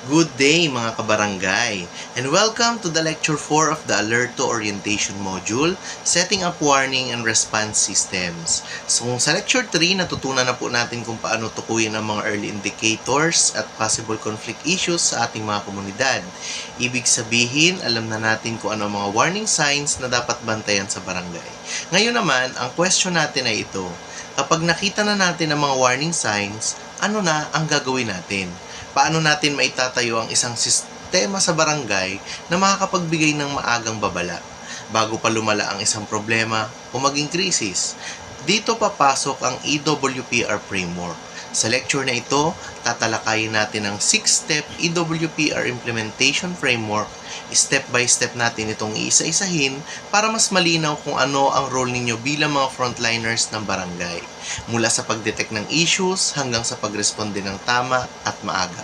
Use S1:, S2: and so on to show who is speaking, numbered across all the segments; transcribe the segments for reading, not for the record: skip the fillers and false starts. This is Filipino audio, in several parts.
S1: Good day mga kabarangay, and welcome to the Lecture 4 of the Alert to Orientation Module, Setting Up Warning and Response Systems. So sa Lecture 3, natutunan na po natin kung paano tukuyin ang mga early indicators at possible conflict issues sa ating mga komunidad. Ibig sabihin, alam na natin kung ano ang mga warning signs na dapat bantayan sa barangay. Ngayon naman, ang question natin ay ito. Kapag nakita na natin ang mga warning signs, ano na ang gagawin natin? Paano natin maitatayo ang isang sistema sa barangay na makakapagbigay ng maagang babala bago pa lumala ang isang problema o maging krisis? Dito papasok ang EWPR framework. Sa lecture na ito, tatalakayin natin ang 6-step EWPR implementation framework. Step by step natin itong iisa-isahin para mas malinaw kung ano ang role ninyo bilang mga frontliners ng barangay, mula sa pagdetect ng issues hanggang sa pagresponde ng tama at maaga.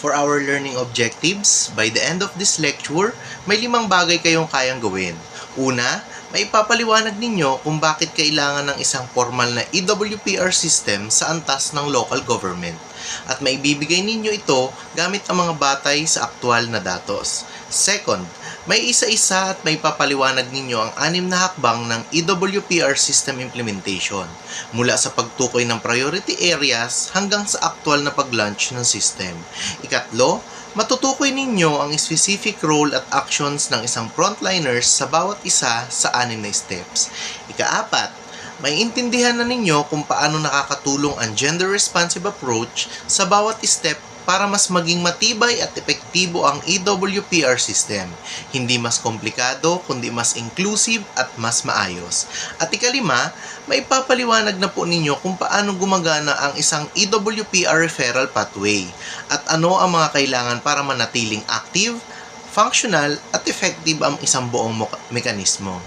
S1: For our learning objectives, by the end of this lecture, may 5 bagay kayong kayang gawin. Una, maipapaliwanag ninyo kung bakit kailangan ng isang formal na EWPR system sa antas ng local government. At maibibigay ninyo ito gamit ang mga batay sa aktual na datos. Second, may isa-isa at may papaliwanag ninyo ang 6 na hakbang ng EWPR system implementation, mula sa pagtukoy ng priority areas hanggang sa aktual na pag-launch ng system. Ikatlo, matutukoy ninyo ang specific role at actions ng isang frontliners sa bawat isa sa 6 na steps. Ikaapat, may intindihan na ninyo kung paano nakakatulong ang gender-responsive approach sa bawat step para mas maging matibay at epektibo ang EWPR system. Hindi mas komplikado, kundi mas inclusive at mas maayos. At ikalima, may papaliwanag na po ninyo kung paano gumagana ang isang EWPR referral pathway at ano ang mga kailangan para manatiling active, functional at effective ang isang buong mekanismo.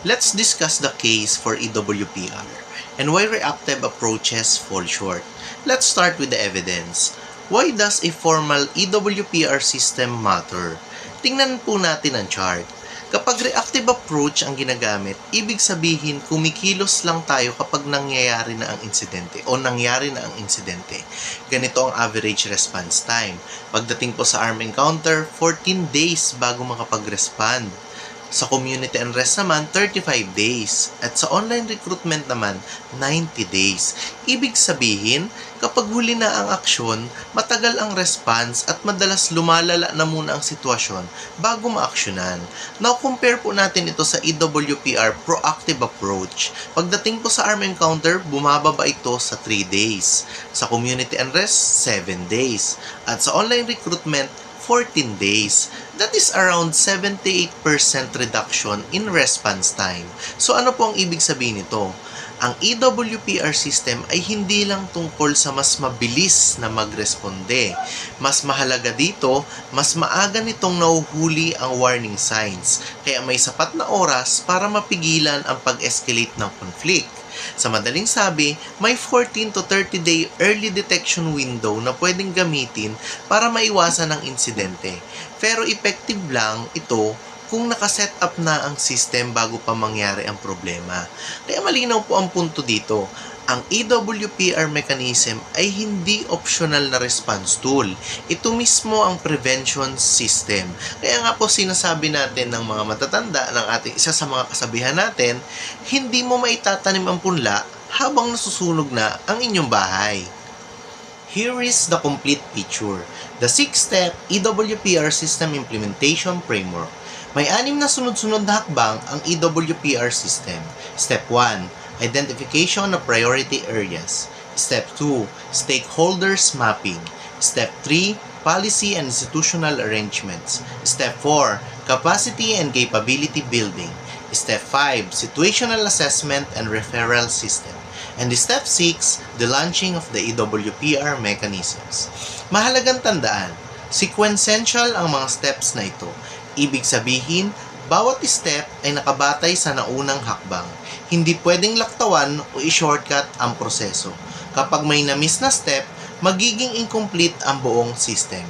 S1: Let's discuss the case for EWPR and why reactive approaches fall short. Let's start with the evidence. Why does a formal EWPR system matter? Tingnan po natin ang chart. Kapag reactive approach ang ginagamit, ibig sabihin kumikilos lang tayo kapag nangyayari na ang insidente o nangyari na ang insidente. Ganito ang average response time. Pagdating po sa armed encounter, 14 days bago makapag-respond. Sa community unrest naman, 35 days. At sa online recruitment naman, 90 days. Ibig sabihin, kapag huli na ang aksyon, matagal ang response at madalas lumalala na muna ang sitwasyon bago maaksyonan. Now, compare po natin ito sa EWPR proactive approach. Pagdating po sa armed encounter, bumababa ito sa 3 days. Sa community unrest, 7 days. At sa online recruitment, 14 days. That is around 78% reduction in response time. So ano po ang ibig sabihin nito? Ang EWPR system ay hindi lang tungkol sa mas mabilis na magresponde. Mas mahalaga dito, mas maaga nitong nahuhuli ang warning signs. Kaya may sapat na oras para mapigilan ang pag-escalate ng conflict. Sa madaling sabi, may 14 to 30 day early detection window na pwedeng gamitin para maiwasan ang insidente. Pero effective lang ito kung nakaset up na ang system bago pa mangyari ang problema. Kaya malinaw po ang punto dito. Ang EWPR mechanism ay hindi optional na response tool. Ito mismo ang prevention system. Kaya nga po sinasabi natin ng mga matatanda, ng ating isa sa mga kasabihan natin, hindi mo maitatanim ang punla habang nasusunog na ang inyong bahay. Here is the complete picture. The 6-step EWPR system implementation framework. May 6 na sunod-sunod na hakbang ang EWPR system. Step 1. Identification of priority areas. Step 2. Stakeholders mapping. Step 3. Policy and institutional arrangements. Step 4. Capacity and capability building. Step 5. Situational assessment and referral system. And Step 6. The launching of the EWPR mechanisms. Mahalagang tandaan, sequential ang mga steps na ito. Ibig sabihin, bawat step ay nakabatay sa naunang hakbang. Hindi pwedeng laktawan o i-shortcut ang proseso. Kapag may na-miss na step, magiging incomplete ang buong system.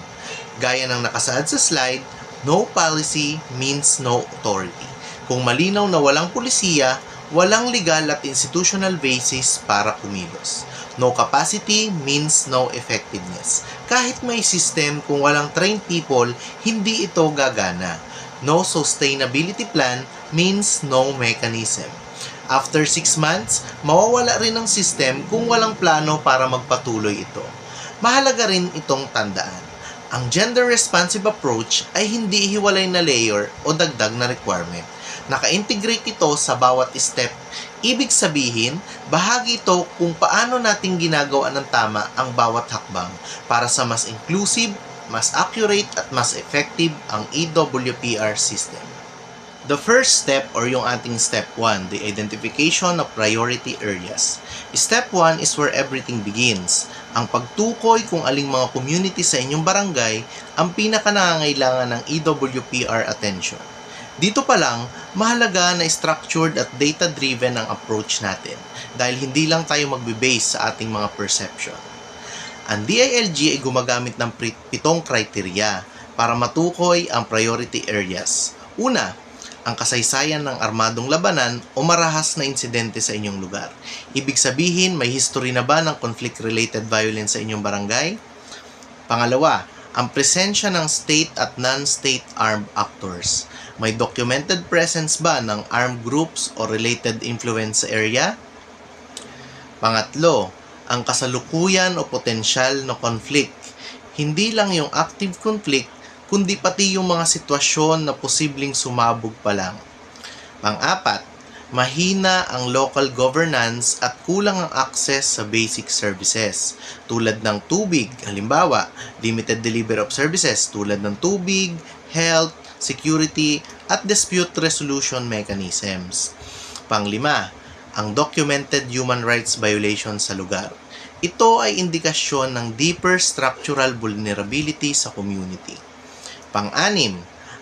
S1: Gaya ng nakasaad sa slide, no policy means no authority. Kung malinaw na walang pulisiya, walang legal at institutional basis para kumilos. No capacity means no effectiveness. Kahit may system, kung walang trained people, hindi ito gagana. No sustainability plan means no mechanism. After 6 months, mawawala rin ang system kung walang plano para magpatuloy ito. Mahalaga rin itong tandaan. Ang gender-responsive approach ay hindi hiwalay na layer o dagdag na requirement. Naka-integrate ito sa bawat step. Ibig sabihin, bahagi ito kung paano natin ginagawa ng tama ang bawat hakbang para sa mas inclusive, mas accurate at mas effective ang EWPR system. The first step or yung ating step 1, the identification of priority areas. Step 1 is where everything begins. Ang pagtukoy kung aling mga community sa inyong barangay ang pinakanangangailangan ng EWPR attention. Dito pa lang, mahalaga na structured at data-driven ang approach natin dahil hindi lang tayo magbe-base sa ating mga perception. Ang DILG ay gumagamit ng 7 criteria para matukoy ang priority areas. Una, ang kasaysayan ng armadong labanan o marahas na insidente sa inyong lugar. Ibig sabihin, may history na ba ng conflict-related violence sa inyong barangay? Pangalawa, ang presensya ng state at non-state armed actors. May documented presence ba ng armed groups o related influence sa area? Pangatlo, ang kasalukuyan o potensyal na conflict. Hindi lang yung active conflict, kundi pati yung mga sitwasyon na posibleng sumabog pa lang. Pang-apat, mahina ang local governance at kulang ang access sa basic services tulad ng tubig, halimbawa, limited delivery of services tulad ng tubig, health, security, at dispute resolution mechanisms. Pang-lima, ang documented human rights violations sa lugar. Ito ay indikasyon ng deeper structural vulnerability sa community. Pang-anim,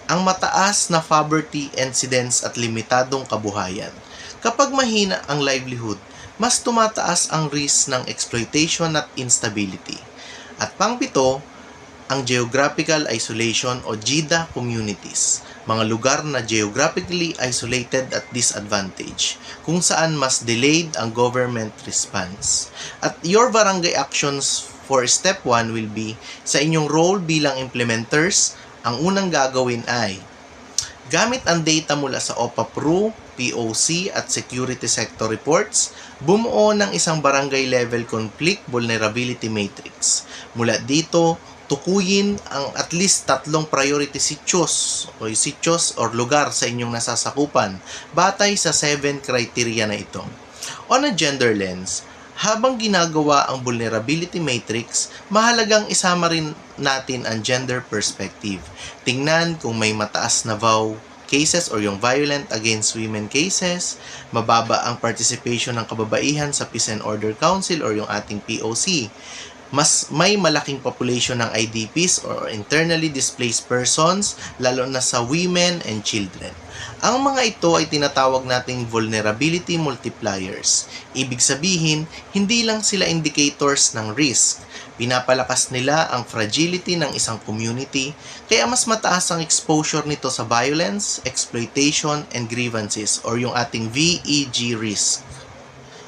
S1: ang mataas na poverty incidence at limitadong kabuhayan. Kapag mahina ang livelihood, mas tumataas ang risk ng exploitation at instability. At pang-pito, ang geographical isolation o GIDA communities, mga lugar na geographically isolated at disadvantaged, kung saan mas delayed ang government response. At your barangay actions for step 1 will be, sa inyong role bilang implementers, ang unang gagawin ay gamit ang data mula sa OPA-PRU, POC at security sector reports, bumuo ng isang barangay level conflict vulnerability matrix. Mula dito, tukuyin ang at least 3 priority sitios or lugar sa inyong nasasakupan batay sa 7 criteria na ito. On a gender lens, habang ginagawa ang vulnerability matrix, mahalagang isama rin natin ang gender perspective. Tingnan kung may mataas na VAW cases or yung violent against women cases, mababa ang participation ng kababaihan sa Peace and Order Council or yung ating POC. Mas may malaking population ng IDPs or internally displaced persons, lalo na sa women and children. Ang mga ito ay tinatawag nating vulnerability multipliers. Ibig sabihin, hindi lang sila indicators ng risk. Pinapalakas nila ang fragility ng isang community, kaya mas mataas ang exposure nito sa violence, exploitation, and grievances or yung ating VEG risk.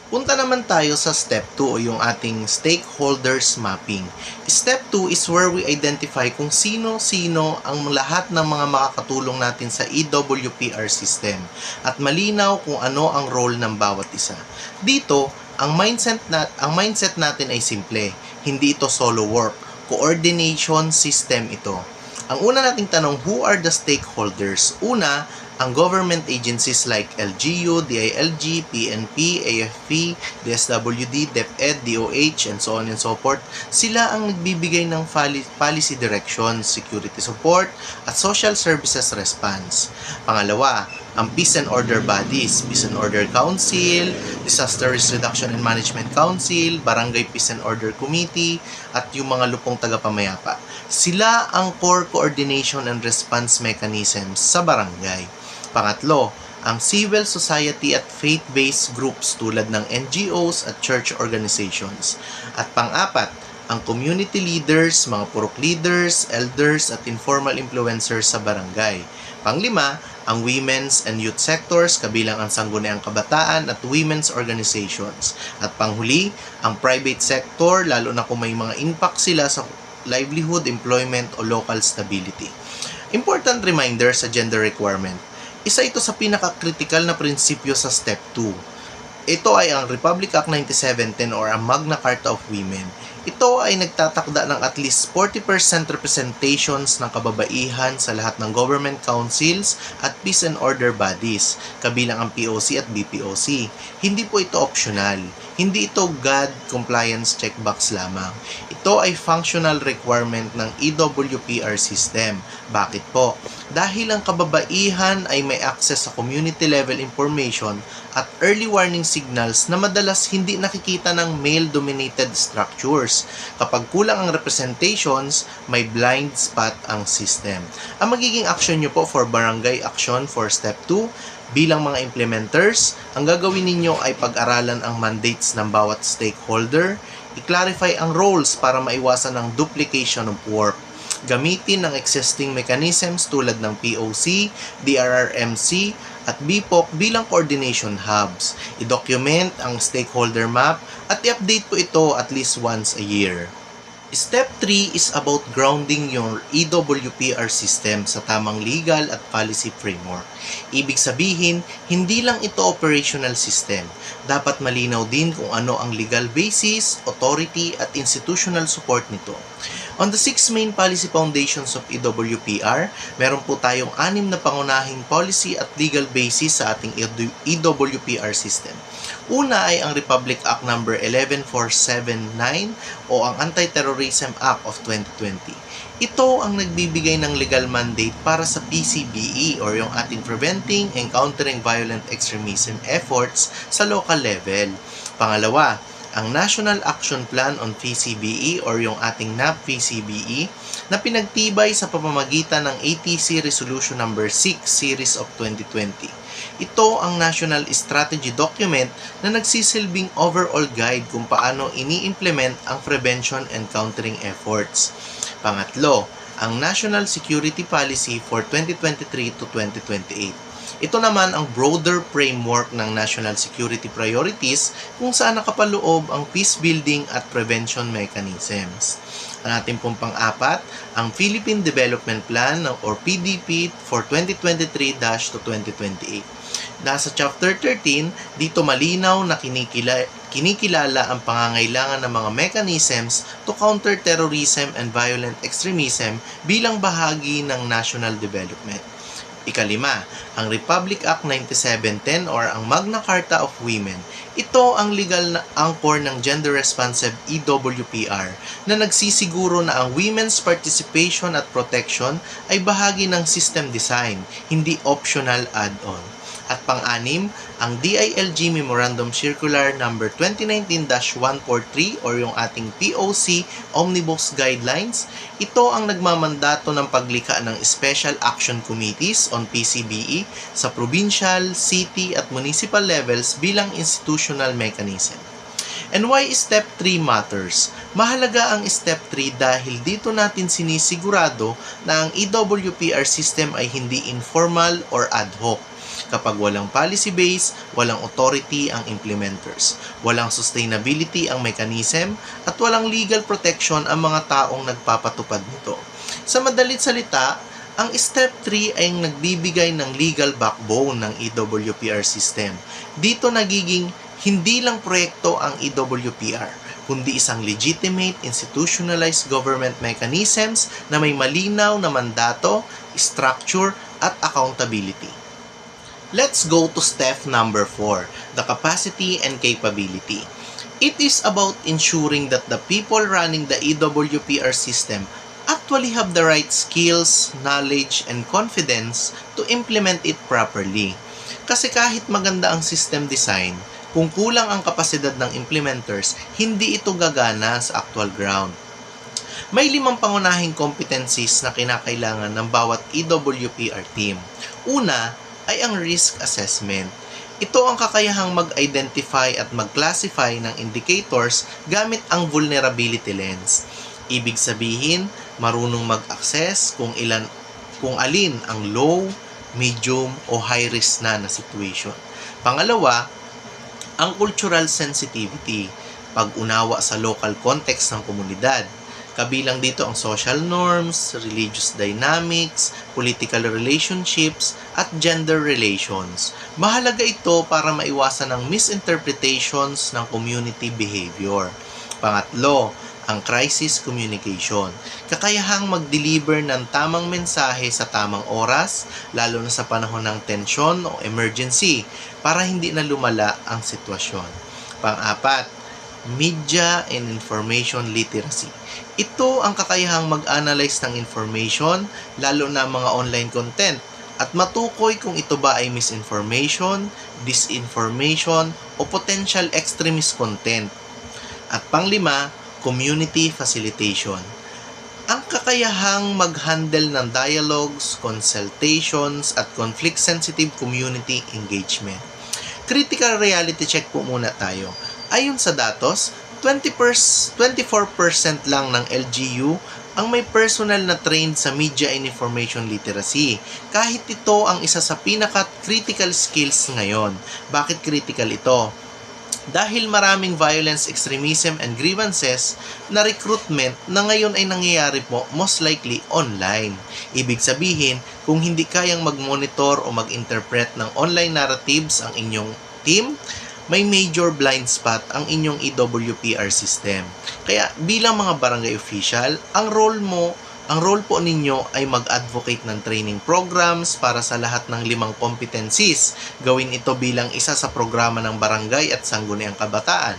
S1: Punta naman tayo sa step 2 o yung ating stakeholders mapping. Step 2 is where we identify kung sino-sino ang lahat ng mga makakatulong natin sa EWPR system at malinaw kung ano ang role ng bawat isa. Dito, ang mindset natin ay simple. Hindi ito solo work. Coordination system ito. Ang una nating tanong, who are the stakeholders? Una, ang government agencies like LGU, DILG, PNP, AFP, DSWD, DepEd, DOH, and so on and so forth, sila ang nagbibigay ng policy direction, security support, at social services response. Pangalawa, ang Peace and Order bodies, Peace and Order Council, Disaster Risk Reduction and Management Council, Barangay Peace and Order Committee, at yung mga lupong tagapamayapa. Sila ang core coordination and response mechanisms sa barangay. Pangatlo, ang civil society at faith-based groups tulad ng NGOs at church organizations. At pang-apat, ang community leaders, mga purok leaders, elders at informal influencers sa barangay. Panglima, ang women's and youth sectors kabilang ang sangguniang kabataan at women's organizations. At panghuli, ang private sector lalo na kung may mga impact sila sa livelihood, employment o local stability. Important reminder sa gender requirement. Isa ito sa pinaka-critical na prinsipyo sa Step 2. Ito ay ang Republic Act 9710 or ang Magna Carta of Women. Ito ay nagtatakda ng at least 40% representations ng kababaihan sa lahat ng government councils at peace and order bodies, kabilang ang POC at BPOC. Hindi po ito optional. Hindi ito God compliance checkbox lamang. Ito ay functional requirement ng EWPR system. Bakit po? Dahil ang kababaihan ay may access sa community level information at early warning signals na madalas hindi nakikita ng male-dominated structures. Kapag kulang ang representations, may blind spot ang system. Ang magiging action nyo po for barangay action for Step 2, bilang mga implementers, ang gagawin ninyo ay pag-aralan ang mandates ng bawat stakeholder, i-clarify ang roles para maiwasan ang duplication of work, gamitin ang existing mechanisms tulad ng POC, DRRMC, at BPOC bilang coordination hubs. I-document ang stakeholder map at i-update po ito at least once a year. Step 3 is about grounding your EWPR system sa tamang legal at policy framework. Ibig sabihin, hindi lang ito operational system. Dapat malinaw din kung ano ang legal basis, authority, at institutional support nito. On the 6 main policy foundations of EWPR, meron po tayong 6 na pangunahing policy at legal basis sa ating EWPR system. Una ay ang Republic Act No. 11479 o ang Anti-Terrorism Act of 2020. Ito ang nagbibigay ng legal mandate para sa PCBE or yung ating Preventing and Countering Violent Extremism efforts sa local level. Pangalawa, ang National Action Plan on PCBE or yung ating NAP-PCBE na pinagtibay sa pamamagitan ng ATC Resolution No. 6 Series of 2020. Ito ang national strategy document na nagsisilbing overall guide kung paano ini-implement ang prevention and countering efforts. Pangatlo, ang National Security Policy for 2023 to 2028. Ito naman ang broader framework ng national security priorities kung saan nakapaloob ang peace building at prevention mechanisms. Ang ating pong pang-apat, ang Philippine Development Plan or PDP for 2023-2028. Nasa Chapter 13, dito malinaw na kinikilala ang pangangailangan ng mga mechanisms to counter terrorism and violent extremism bilang bahagi ng national development. Ikalima, ang Republic Act 9710 or ang Magna Carta of Women. Ito ang legal na anchor ng gender-responsive EWPR na nagsisiguro na ang women's participation at protection ay bahagi ng system design, hindi optional add-on. At pang-anim, ang DILG Memorandum Circular No. 2019-143 or yung ating POC Omnibus Guidelines. Ito ang nagmamandato ng paglikha ng Special Action Committees on PCBE sa provincial, city at municipal levels bilang institutional mechanism. And why Step 3 matters? Mahalaga ang Step 3 dahil dito natin sinisigurado na ang EWPR system ay hindi informal or ad hoc. Kapag walang policy base, walang authority ang implementers, walang sustainability ang mechanism, at walang legal protection ang mga taong nagpapatupad nito. Sa madalit salita, ang Step 3 ay nagbibigay ng legal backbone ng EWPR system. Dito nagiging hindi lang proyekto ang EWPR, kundi isang legitimate institutionalized government mechanisms na may malinaw na mandato, structure, at accountability. Let's go to step number 4, the capacity and capability. It is about ensuring that the people running the EWPR system actually have the right skills, knowledge, and confidence to implement it properly. Kasi kahit maganda ang system design, kung kulang ang kapasidad ng implementers, hindi ito gagana sa actual ground. May 5 pangunahing competencies na kinakailangan ng bawat EWPR team. Una, ay ang risk assessment. Ito ang kakayahang mag-identify at mag-classify ng indicators gamit ang vulnerability lens. Ibig sabihin, marunong mag-access kung alin ang low, medium o high risk na situation. Pangalawa, ang cultural sensitivity, pag-unawa sa local context ng komunidad. Kabilang dito ang social norms, religious dynamics, political relationships, at gender relations. Mahalaga ito para maiwasan ang misinterpretations ng community behavior. Pangatlo, ang crisis communication. Kakayahang mag-deliver ng tamang mensahe sa tamang oras, lalo na sa panahon ng tensyon o emergency, para hindi na lumala ang sitwasyon. Pang-apat, media and information literacy. Ito ang kakayahang mag-analyze ng information, lalo na mga online content, at matukoy kung ito ba ay misinformation, disinformation, o potential extremist content. At panglima, community facilitation. Ang kakayahang mag-handle ng dialogues, consultations, at conflict-sensitive community engagement. Critical reality check po muna tayo. Ayon sa datos, 24% lang ng LGU ang may personal na trained sa media and information literacy. Kahit ito ang isa sa pinaka-critical skills ngayon. Bakit critical ito? Dahil maraming violence, extremism, and grievances na recruitment na ngayon ay nangyayari po most likely online. Ibig sabihin, kung hindi kayang mag-monitor o mag-interpret ng online narratives ang inyong team, may major blind spot ang inyong EWPR system. Kaya bilang mga barangay official, ang role po ninyo ay mag-advocate ng training programs para sa lahat ng 5 competencies. Gawin ito bilang isa sa programa ng barangay at sangguniang kabataan.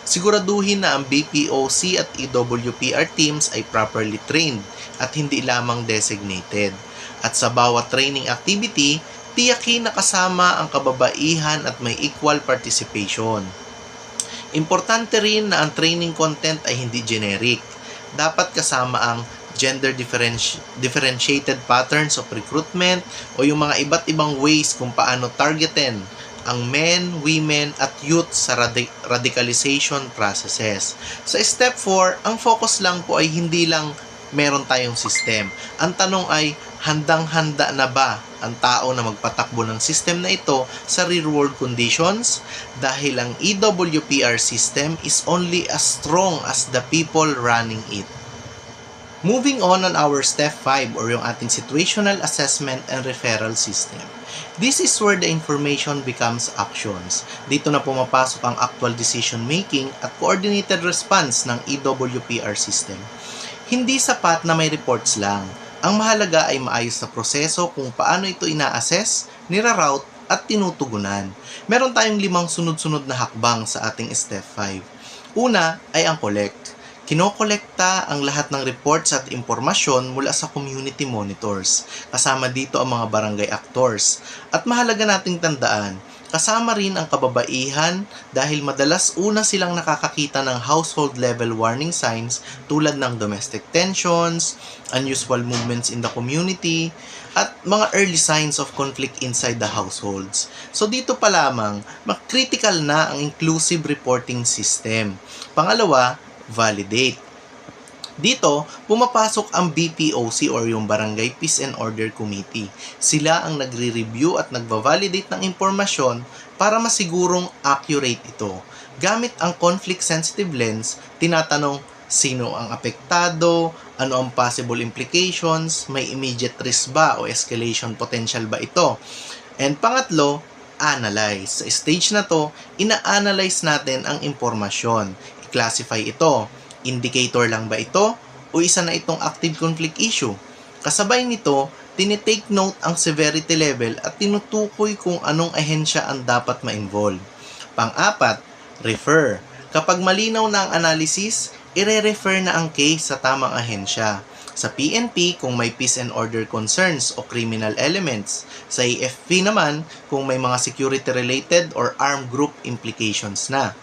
S1: Siguraduhin na ang BPOC at EWPR teams ay properly trained at hindi lamang designated. At sa bawat training activity, tiyakin na kasama ang kababaihan at may equal participation. Importante rin na ang training content ay hindi generic. Dapat kasama ang gender differentiated patterns of recruitment o yung mga iba't ibang ways kung paano targetin ang men, women at youth sa radicalization processes. Sa step 4, ang focus lang po ay hindi lang meron tayong system. Ang tanong ay, handang-handa na ba ang tao na magpatakbo ng system na ito sa real-world conditions? Dahil ang EWPR system is only as strong as the people running it. Moving on our step 5 or yung ating situational assessment and referral system. This is where the information becomes actions. Dito na pumapasok ang actual decision making at coordinated response ng EWPR system. Hindi sapat na may reports lang. Ang mahalaga ay maayos na proseso kung paano ito ina-assess, niraroute at tinutugunan. Meron tayong 5 sunod-sunod na hakbang sa ating step 5. Una ay ang collect. Kinokolekta ang lahat ng reports at impormasyon mula sa community monitors. Kasama dito ang mga barangay actors. At mahalaga nating tandaan, kasama rin ang kababaihan dahil madalas una silang nakakakita ng household level warning signs tulad ng domestic tensions, unusual movements in the community, at mga early signs of conflict inside the households. So dito pa lamang, critical na ang inclusive reporting system. Pangalawa, validate. Dito, pumapasok ang BPOC or yung Barangay Peace and Order Committee. Sila ang nagre-review at nagva-validate ng impormasyon para masigurong accurate ito. Gamit ang conflict-sensitive lens, tinatanong sino ang apektado, ano ang possible implications, may immediate risk ba o escalation potential ba ito. And pangatlo, analyze. Sa stage na to, ina-analyze natin ang impormasyon. I-classify ito. Indicator lang ba ito o isa na itong active conflict issue? Kasabay nito, tinitake note ang severity level at tinutukoy kung anong ahensya ang dapat ma-involve. Pang-apat, refer. Kapag malinaw na ang analysis, ire-refer na ang case sa tamang ahensya. Sa PNP kung may peace and order concerns o criminal elements. Sa AFP naman kung may mga security-related or armed group implications na.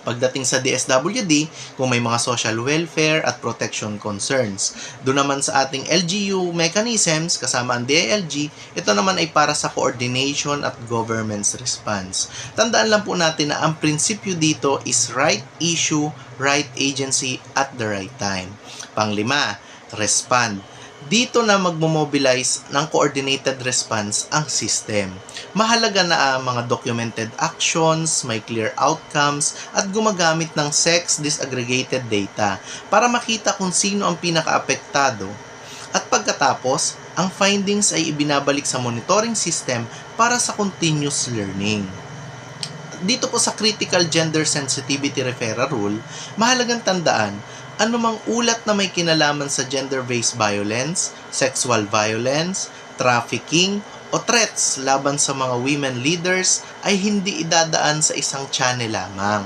S1: Pagdating sa DSWD, kung may mga social welfare at protection concerns. Doon naman sa ating LGU mechanisms, kasama ang DILG, ito naman ay para sa coordination at government's response. Tandaan lang po natin na ang prinsipyo dito is right issue, right agency at the right time. Panglima, respond. Dito na magmobilize ng coordinated response ang system. Mahalaga na ang mga documented actions, may clear outcomes, at gumagamit ng sex disaggregated data para makita kung sino ang pinakaapektado. At pagkatapos, ang findings ay ibinabalik sa monitoring system para sa continuous learning. Dito po sa Critical Gender Sensitivity Referral Rule, mahalagang tandaan anumang ulat na may kinalaman sa gender-based violence, sexual violence, trafficking, o threats laban sa mga women leaders ay hindi idadaan sa isang channel lamang.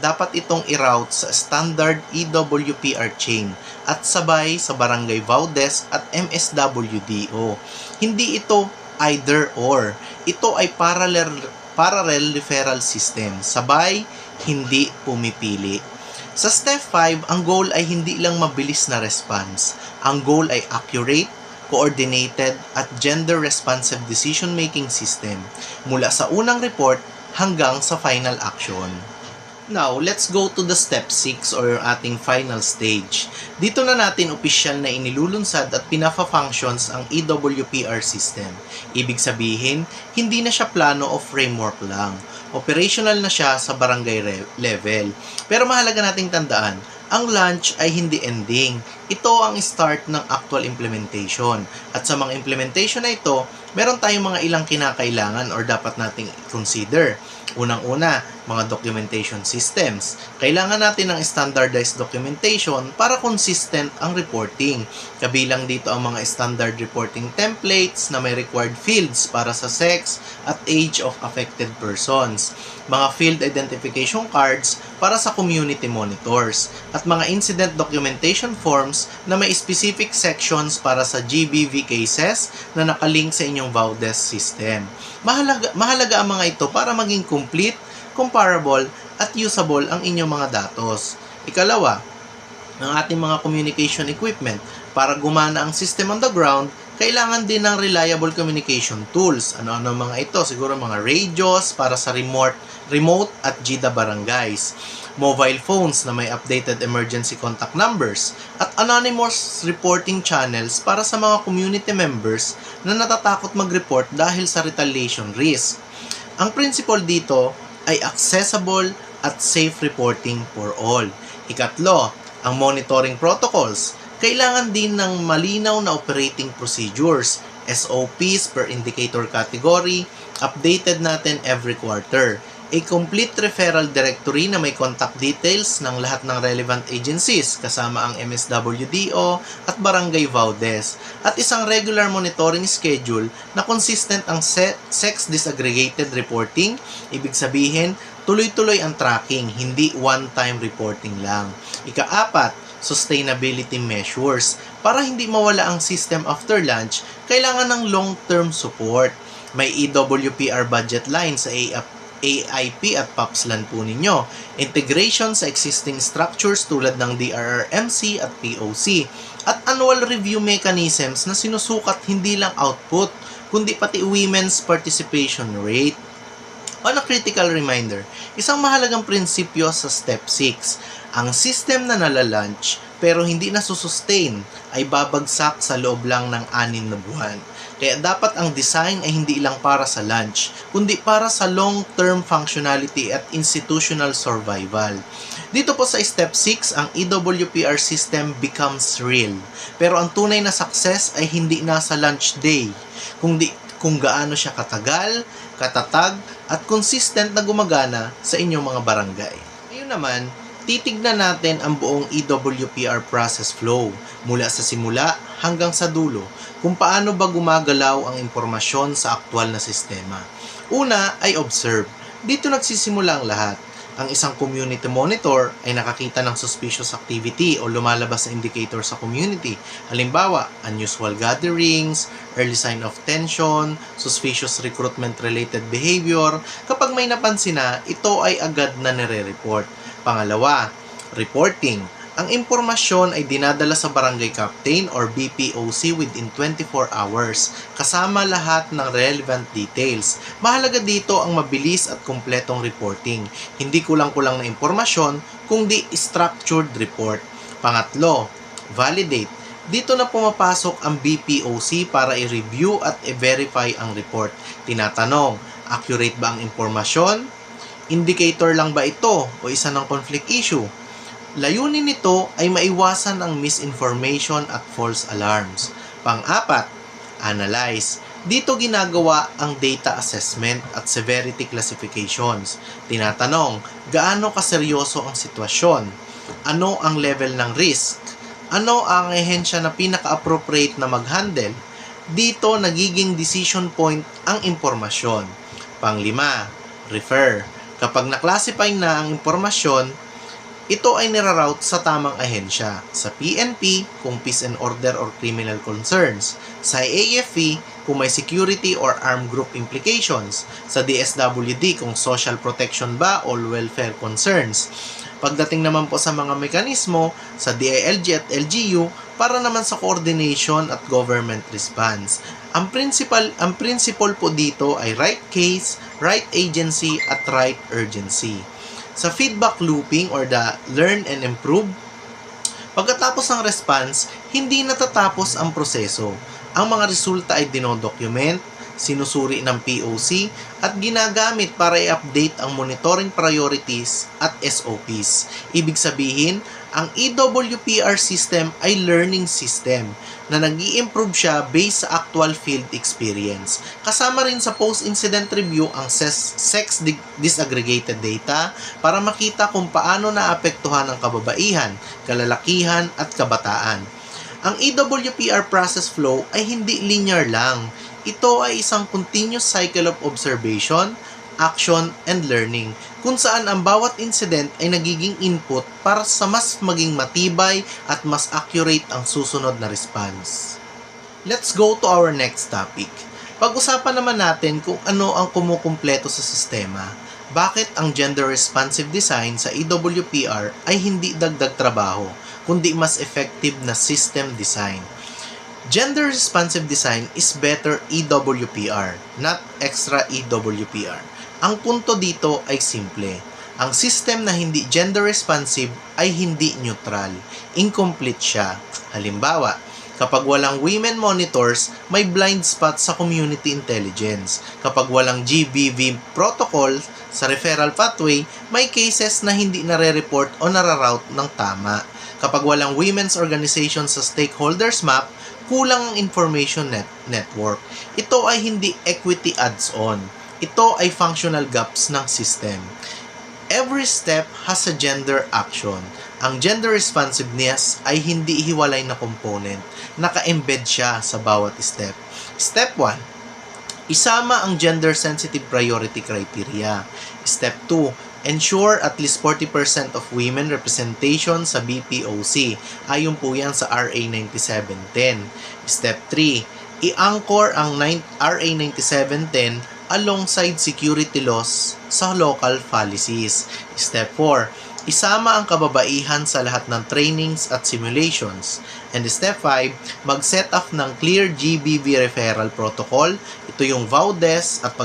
S1: Dapat itong i-route sa standard EWPR chain at sabay sa Barangay Vaudes at MSWDO. Hindi ito either or. Ito ay parallel referral system. Sabay, hindi pumipili. Sa step 5, ang goal ay hindi lang mabilis na response. Ang goal ay accurate, coordinated, at gender-responsive decision-making system mula sa unang report hanggang sa final action. Now, let's go to the step 6 or ating final stage. Dito na natin opisyal na inilulunsad at pinafa-functions ang EWPR system. Ibig sabihin, hindi na siya plano o framework lang. Operational na siya sa barangay level. Pero mahalaga nating tandaan, ang launch ay hindi ending. Ito ang start ng actual implementation. At sa mga implementation na ito, meron tayong mga ilang kinakailangan or dapat nating consider. Unang-una, mga documentation systems. Kailangan natin ng standardized documentation para consistent ang reporting. Kabilang dito ang mga standard reporting templates na may required fields para sa sex at age of affected persons. Mga field identification cards para sa community monitors. At mga incident documentation forms na may specific sections para sa GBV cases na nakalink sa inyong Vaudes system. Mahalaga ang mga ito para maging complete, comparable, at usable ang inyong mga datos. Ikalawa, ang ating mga communication equipment. Para gumana ang system on the ground, kailangan din ng reliable communication tools. Ano-ano mga ito? Siguro mga radios para sa remote at GIDA barangays. Mobile phones na may updated emergency contact numbers at anonymous reporting channels para sa mga community members na natatakot mag-report dahil sa retaliation risk. Ang principle dito ay accessible at safe reporting for all. Ikatlo, ang monitoring protocols. Kailangan din ng malinaw na operating procedures, SOPs per indicator category, updated natin every quarter. A complete referral directory na may contact details ng lahat ng relevant agencies kasama ang MSWDO at Barangay Vaudes at isang regular monitoring schedule na consistent ang sex disaggregated reporting. Ibig sabihin, tuloy-tuloy ang tracking, hindi one-time reporting lang. Ika-apat, sustainability measures. Para hindi mawala ang system after launch, kailangan ng long-term support. May EWPR budget line sa AIP at PAPSLAN po ninyo. Integration sa existing structures tulad ng DRRMC at POC. At annual review mechanisms na sinusukat hindi lang output, kundi pati women's participation rate. On a critical reminder, isang mahalagang prinsipyo sa Step 6, ang system na nalalunch pero hindi nasusustain ay babagsak sa loob lang ng 6 na buwan. Kaya dapat ang design ay hindi lang para sa launch, kundi para sa long-term functionality at institutional survival. Dito po sa Step 6, ang EWPR system becomes real. Pero ang tunay na success ay hindi nasa launch day, kung gaano siya katagal, katatag, at consistent na gumagana sa inyong mga barangay. Ngayon naman, titignan natin ang buong EWPR process flow mula sa simula hanggang sa dulo kung paano ba gumagalaw ang impormasyon sa aktual na sistema. Una ay observe. Dito nagsisimula ang lahat. Ang isang community monitor ay nakakita ng suspicious activity o lumalabas na indicator sa community. Halimbawa, unusual gatherings, early sign of tension, suspicious recruitment-related behavior. Kapag may napansin na, ito ay agad na nire-report. Pangalawa, reporting. Ang impormasyon ay dinadala sa barangay captain or BPOC within 24 hours, kasama lahat ng relevant details. Mahalaga dito ang mabilis at kumpletong reporting. Hindi kulang-kulang na impormasyon, kundi structured report. Pangatlo, validate. Dito na pumapasok ang BPOC para i-review at i-verify ang report. Tinatanong, accurate ba ang impormasyon? Indicator lang ba ito o isa ng conflict issue? Layunin nito ay maiwasan ang misinformation at false alarms. Pang-apat, analyze. Dito ginagawa ang data assessment at severity classifications. Tinatanong, gaano kaseryoso ang sitwasyon? Ano ang level ng risk? Ano ang ehensya na pinaka-appropriate na mag-handle? Dito nagiging decision point ang impormasyon. Pang-lima, refer. Kapag na-classify na ang impormasyon, ito ay niraroute sa tamang ahensya. Sa PNP, kung peace and order or criminal concerns. Sa AFP, kung may security or armed group implications. Sa DSWD, kung social protection ba o welfare concerns. Pagdating naman po sa mga mekanismo, sa DILG at LGU, para naman sa coordination at government response. Ang principle po dito ay right case, right agency, at right urgency. Sa feedback looping or the learn and improve, pagkatapos ng response, hindi natatapos ang proseso. Ang mga resulta ay dinodocument, sinusuri ng POC, at ginagamit para i-update ang monitoring priorities at SOPs. Ibig sabihin, ang EWPR system ay learning system na nag-i-improve siya based sa actual field experience. Kasama rin sa post-incident review ang sex disaggregated data para makita kung paano naapektuhan ang kababaihan, kalalakihan at kabataan. Ang EWPR process flow ay hindi linear lang. Ito ay isang continuous cycle of observation, action, and learning kung saan ang bawat incident ay nagiging input para sa mas maging matibay at mas accurate ang susunod na response. Let's go to our next topic. Pag-usapan naman natin kung ano ang kumukumpleto sa sistema. Bakit ang gender-responsive design sa EWPR ay hindi dagdag trabaho, kundi mas effective na system design. Gender-responsive design is better EWPR, not extra EWPR. Ang punto dito ay simple. Ang system na hindi gender-responsive ay hindi neutral. Incomplete siya. Halimbawa, kapag walang women monitors, may blind spot sa community intelligence. Kapag walang GBV protocol sa referral pathway, may cases na hindi nare-report o nararoute ng tama. Kapag walang women's organization sa stakeholders map, kulang ang information network. Ito ay hindi equity adds-on. Ito ay functional gaps ng system. Every step has a gender action. Ang gender responsiveness ay hindi hiwalay na component. Naka-embed siya sa bawat step. Step 1. Isama ang gender-sensitive priority criteria. Step 2. Ensure at least 40% of women representation sa BPOC. Ayon po yan sa RA 9710. Step 3. I-anchor ang RA 9710 alongside security laws sa local policies. Step 4. Isama ang kababaihan sa lahat ng trainings at simulations. And step 5, mag-set up ng clear GBV referral protocol. Ito yung VAUDES at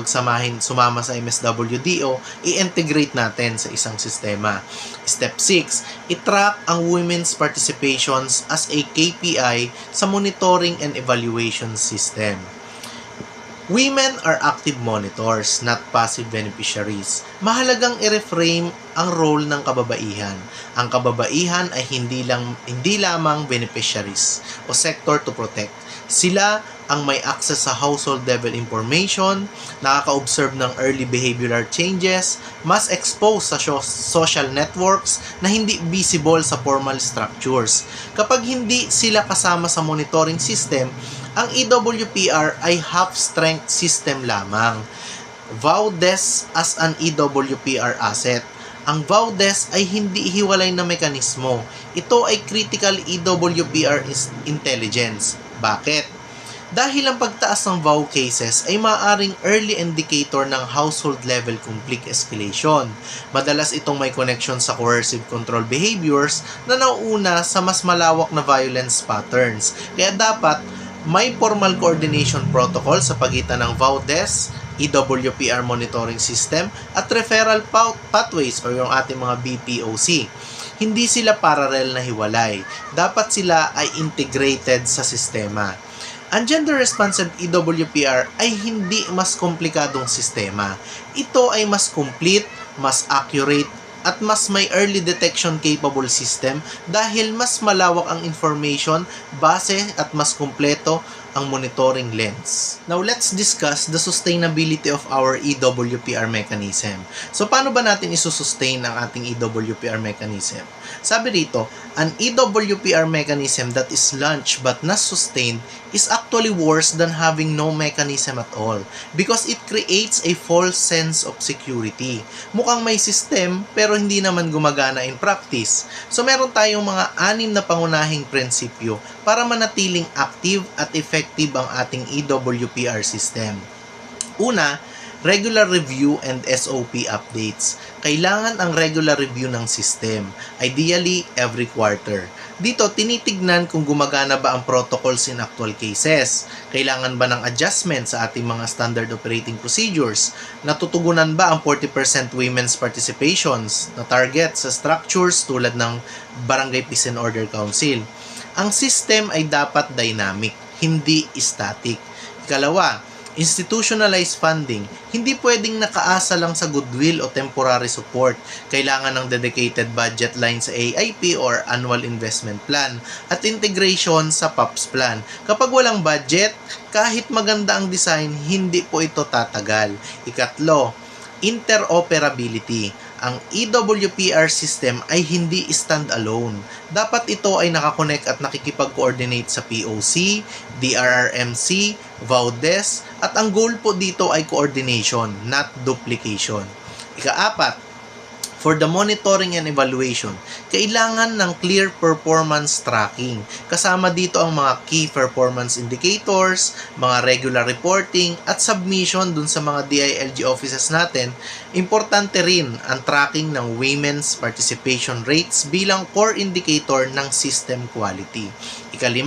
S1: sumama sa MSWDO, i-integrate natin sa isang sistema. Step 6, i-track ang women's participations as a KPI sa monitoring and evaluation system. Women are active monitors, not passive beneficiaries. Mahalagang i-reframe ang role ng kababaihan. Ang kababaihan ay hindi lamang beneficiaries o sector to protect. Sila ang may access sa household level information, nakaka-observe ng early behavioral changes, mas exposed sa social networks na hindi visible sa formal structures. Kapag hindi sila kasama sa monitoring system, ang EWPR ay half-strength system lamang. VAUDES as an EWPR asset. Ang VAUDES ay hindi hiwalay na mekanismo. Ito ay critical EWPR intelligence. Bakit? Dahil ang pagtaas ng VOW cases ay maaaring early indicator ng household level conflict escalation. Madalas itong may connection sa coercive control behaviors na nauuna sa mas malawak na violence patterns. Kaya dapat may formal coordination protocol sa pagitan ng VOW-DES, EWPR monitoring system at referral pathways o yung ating mga BPOC. Hindi sila parallel na hiwalay. Dapat sila ay integrated sa sistema. Ang gender-responsive EWPR ay hindi mas komplikadong sistema. Ito ay mas complete, mas accurate, at mas may early detection capable system dahil mas malawak ang information, base at mas kumpleto ang monitoring lens. Now, let's discuss the sustainability of our EWPR mechanism. So, paano ba natin isusustain ang ating EWPR mechanism? Sabi rito, an EWPR mechanism that is launched but not sustained is actually worse than having no mechanism at all because it creates a false sense of security. Mukhang may system pero hindi naman gumagana in practice. So meron tayong mga 6 na pangunahing prinsipyo para manatiling active at effective ang ating EWPR system. Una, regular review and SOP updates. Kailangan ang regular review ng system, ideally every quarter. Dito, tinitignan kung gumagana ba ang protocols in actual cases. Kailangan ba ng adjustment sa ating mga standard operating procedures? Natutugunan ba ang 40% women's participations na target sa structures tulad ng Barangay Peace and Order Council? Ang system ay dapat dynamic, hindi static. Ikalawa, institutionalized funding. Hindi pwedeng nakaasa lang sa goodwill o temporary support. Kailangan ng dedicated budget line sa AIP or annual investment plan at integration sa POPs plan. Kapag walang budget, kahit maganda ang design, hindi po ito tatagal. Ikatlo, interoperability. Ang EWPR system ay hindi stand-alone. Dapat ito ay nakakonect at nakikipag-coordinate sa POC, DRRMC, VOW-DES, at ang goal po dito ay coordination, not duplication. Ika-4, for the monitoring and evaluation, kailangan ng clear performance tracking. Kasama dito ang mga key performance indicators, mga regular reporting, at submission dun sa mga DILG offices natin. Importante rin ang tracking ng women's participation rates bilang core indicator ng system quality. Ika-5,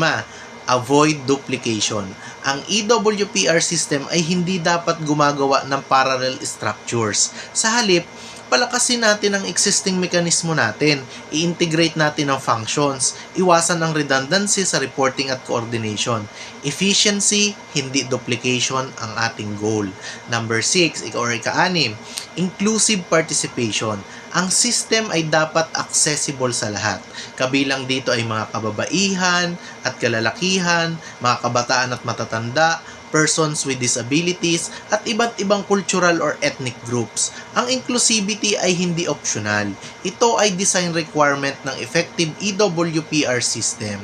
S1: avoid duplication. Ang EWPR system ay hindi dapat gumagawa ng parallel structures. Sa halip, palakasin natin ang existing mekanismo natin, i-integrate natin ang functions, iwasan ang redundancy sa reporting at coordination. Efficiency, hindi duplication ang ating goal. Number 6, ika-6, inclusive participation. Ang system ay dapat accessible sa lahat. Kabilang dito ay mga kababaihan at kalalakihan, mga kabataan at matatanda, persons with disabilities, at iba't ibang cultural or ethnic groups. Ang inclusivity ay hindi optional. Ito ay design requirement ng effective EWPR system.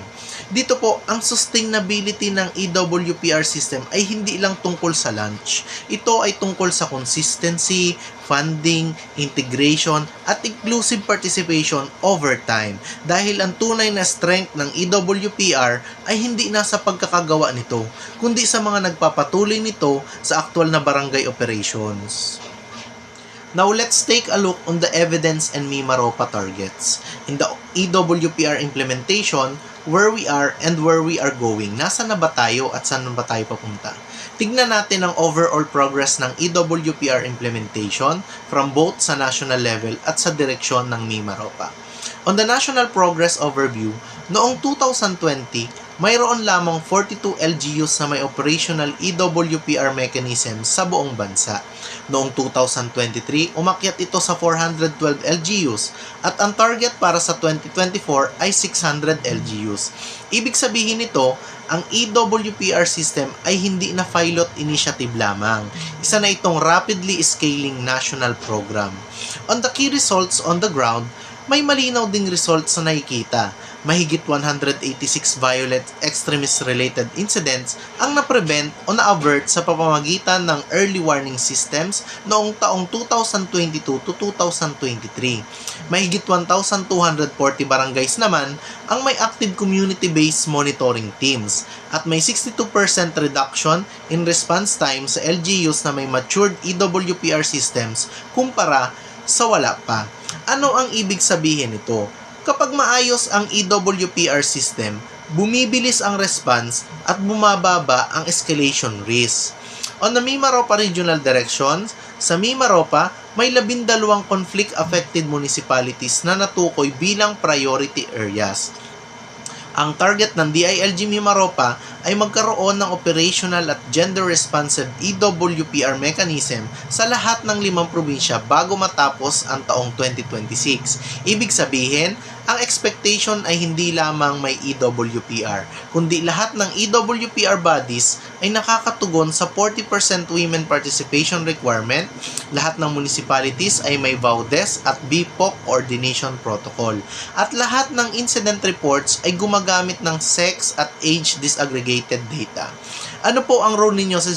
S1: Dito po, ang sustainability ng EWPR system ay hindi lang tungkol sa launch. Ito ay tungkol sa consistency, funding, integration, at inclusive participation over time. Dahil ang tunay na strength ng EWPR ay hindi nasa pagkakagawa nito, kundi sa mga nagpapatuloy nito sa aktual na barangay operations. Now, let's take a look on the evidence and Mimaropa targets. In the EWPR implementation, where we are and where we are going. Nasaan na ba tayo at saan na ba tayo papunta? Tignan natin ang overall progress ng EWPR implementation from both sa national level at sa direksyon ng Mimaropa. On the national progress overview, noong 2020, mayroon lamang 42 LGUs na may operational EWPR mechanism sa buong bansa. Noong 2023, umakyat ito sa 412 LGUs at ang target para sa 2024 ay 600 LGUs. Ibig sabihin nito, ang EWPR system ay hindi na pilot initiative lamang. Isa na itong rapidly scaling national program. On the key results on the ground, may malinaw ding results na nakikita. Mahigit 186 violent extremist-related incidents ang na-prevent o na-avert sa pamamagitan ng early warning systems noong taong 2022 to 2023. Mahigit 1,240 barangays naman ang may active community-based monitoring teams at may 62% reduction in response time sa LGUs na may matured EWPR systems kumpara sa wala pa. Ano ang ibig sabihin nito? Kapag maayos ang EWPR system, bumibilis ang response at bumababa ang escalation risk. On the Mimaropa Regional Direction, sa Mimaropa, may 12 conflict-affected municipalities na natukoy bilang priority areas. Ang target ng DILG Mimaropa ay magkaroon ng operational at gender-responsive EWPR mechanism sa lahat ng 5 probinsya bago matapos ang taong 2026. Ibig sabihin, ang expectation ay hindi lamang may EWPR, kundi lahat ng EWPR bodies ay nakakatugon sa 40% women participation requirement, lahat ng municipalities ay may VAUDES at BPOC coordination protocol, at lahat ng incident reports ay gumagamit ng sex at age disaggregated data. Ano po ang role ninyo sa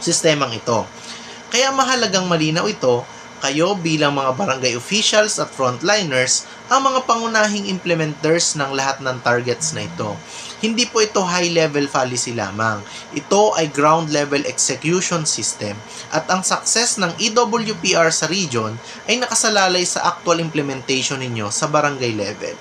S1: sistemang ito? Kaya mahalagang malinaw ito, kayo bilang mga barangay officials at frontliners ang mga pangunahing implementers ng lahat ng targets na ito. Hindi po ito high-level policy lamang. Ito ay ground-level execution system at ang success ng EWPR sa region ay nakasalalay sa actual implementation ninyo sa barangay level.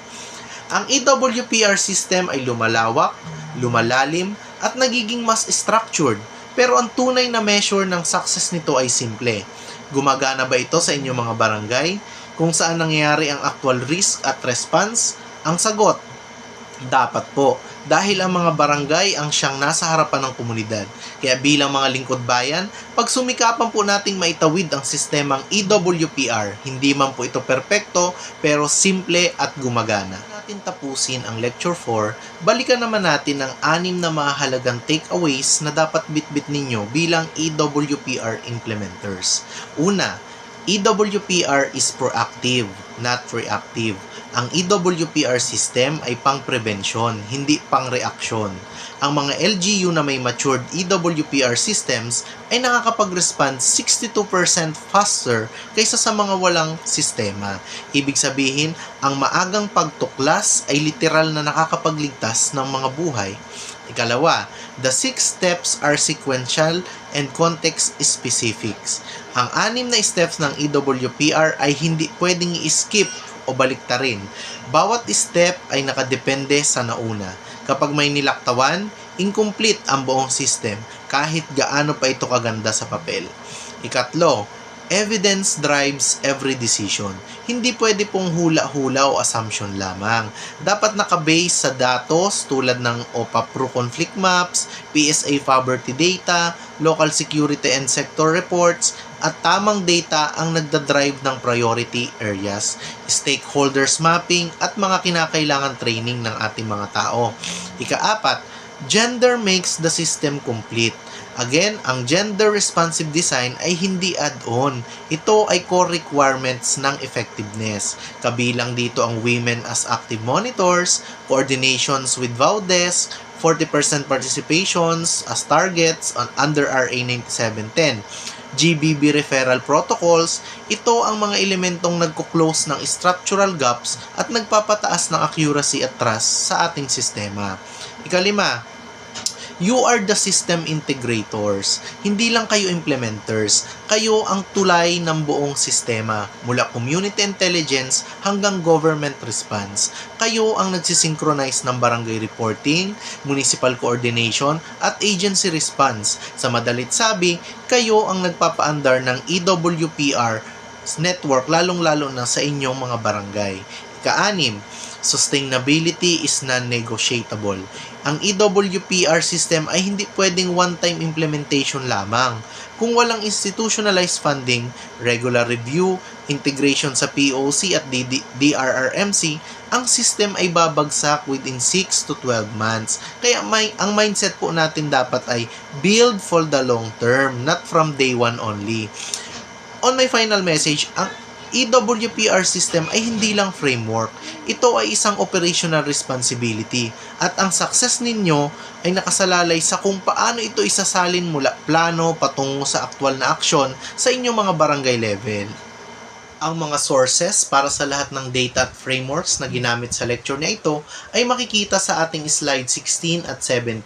S1: Ang EWPR system ay lumalawak, lumalalim at nagiging mas structured, pero ang tunay na measure ng success nito ay simple. Gumagana ba ito sa inyong mga barangay? Kung saan nangyayari ang actual risk at response? Ang sagot, dapat po. Dahil ang mga barangay ang siyang nasa harapan ng komunidad. Kaya bilang mga lingkod bayan, pagsumikapan po nating maitawid ang sistemang EWPR. Hindi man po ito perpekto, pero simple at gumagana. Natin tapusin ang Lecture 4, balikan naman natin ang 6 na mahalagang takeaways na dapat bitbit ninyo bilang EWPR implementers. Una, EWPR is proactive, not reactive. Ang EWPR system ay pang-prevention, hindi pang-reaksyon. Ang mga LGU na may matured EWPR systems ay nakakapag-respond 62% faster kaysa sa mga walang sistema. Ibig sabihin, ang maagang pagtuklas ay literal na nakakapagligtas ng mga buhay. Ikalawa, the 6 steps are sequential and context specifics. Ang 6 na steps ng EWPR ay hindi pwedeng i-skip o baliktarin. Bawat step ay nakadepende sa nauna. Kapag may nilaktawan, incomplete ang buong system kahit gaano pa ito kaganda sa papel. Ikatlo, evidence drives every decision. Hindi pwede pong hula-hula o assumption lamang. Dapat nakabase sa datos tulad ng OPA Pro conflict maps, PSA poverty data, local security and sector reports, at tamang data ang nagdadrive ng priority areas, stakeholders mapping, at mga kinakailangan training ng ating mga tao. Ika-4, gender makes the system complete. Again, ang gender-responsive design ay hindi add-on. Ito ay core requirements ng effectiveness. Kabilang dito ang women as active monitors, coordinations with VAUDES, 40% participations as targets under RA 9710. GBB referral protocols, ito ang mga elementong nagko-close ng structural gaps at nagpapataas ng accuracy at trust sa ating sistema. Ikalima, you are the system integrators. Hindi lang kayo implementers, kayo ang tulay ng buong sistema, mula community intelligence hanggang government response. Kayo ang nagsisynchronize ng barangay reporting, municipal coordination, at agency response. Sa madalit sabi, kayo ang nagpapaandar ng EWPR network, lalong-lalo na sa inyong mga barangay. Ika-6, sustainability is non-negotiable. Ang EWPR system ay hindi pwedeng one-time implementation lamang. Kung walang institutionalized funding, regular review, integration sa POC at DRRMC, ang system ay babagsak within 6 to 12 months. Kaya ang mindset po natin dapat ay build for the long term, not from day one only. On my final message, EWPR system ay hindi lang framework. Ito ay isang operational responsibility at ang success ninyo ay nakasalalay sa kung paano ito isasalin mula plano patungo sa aktwal na aksyon sa inyong mga barangay level. Ang mga sources para sa lahat ng data at frameworks na ginamit sa lecture na ito ay makikita sa ating slide 16 at 17.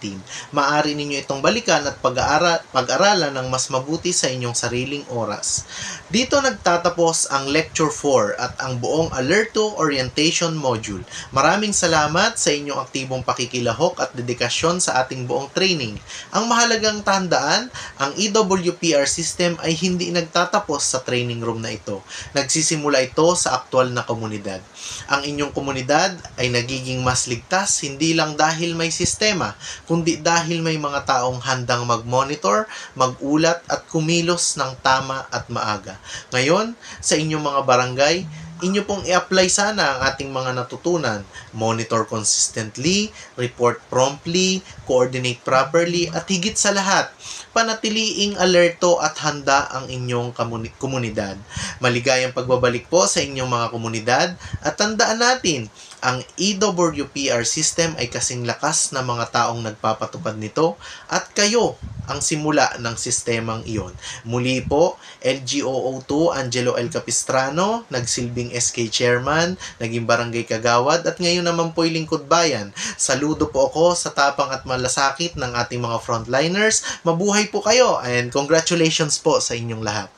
S1: Maaari ninyo itong balikan at pag-aralan ng mas mabuti sa inyong sariling oras. Dito nagtatapos ang lecture 4 at ang buong Alerto Orientation Module. Maraming salamat sa inyong aktibong pakikilahok at dedikasyon sa ating buong training. Ang mahalagang tandaan, ang EWPR system ay hindi nagtatapos sa training room na ito. Nagsisimula ito sa aktwal na komunidad. Ang inyong komunidad ay nagiging mas ligtas hindi lang dahil may sistema, kundi dahil may mga taong handang mag-monitor, mag-ulat at kumilos ng tama at maaga. Ngayon, sa inyong mga barangay, inyo pong i-apply sana ang ating mga natutunan. Monitor consistently, report promptly, coordinate properly, at higit sa lahat, panatiliing alerto at handa ang inyong komunidad. Maligayang pagbabalik po sa inyong mga komunidad at tandaan natin, ang EWPR system ay kasing lakas ng mga taong nagpapatupad nito at kayo ang simula ng sistemang iyon. Muli po, LGOO2 Angelo L. Capistrano, nagsilbing SK Chairman, naging Barangay Kagawad at ngayon naman po'y Lingkod Bayan. Saludo po ako sa tapang at malasakit ng ating mga frontliners. Mabuhay po kayo and congratulations po sa inyong lahat.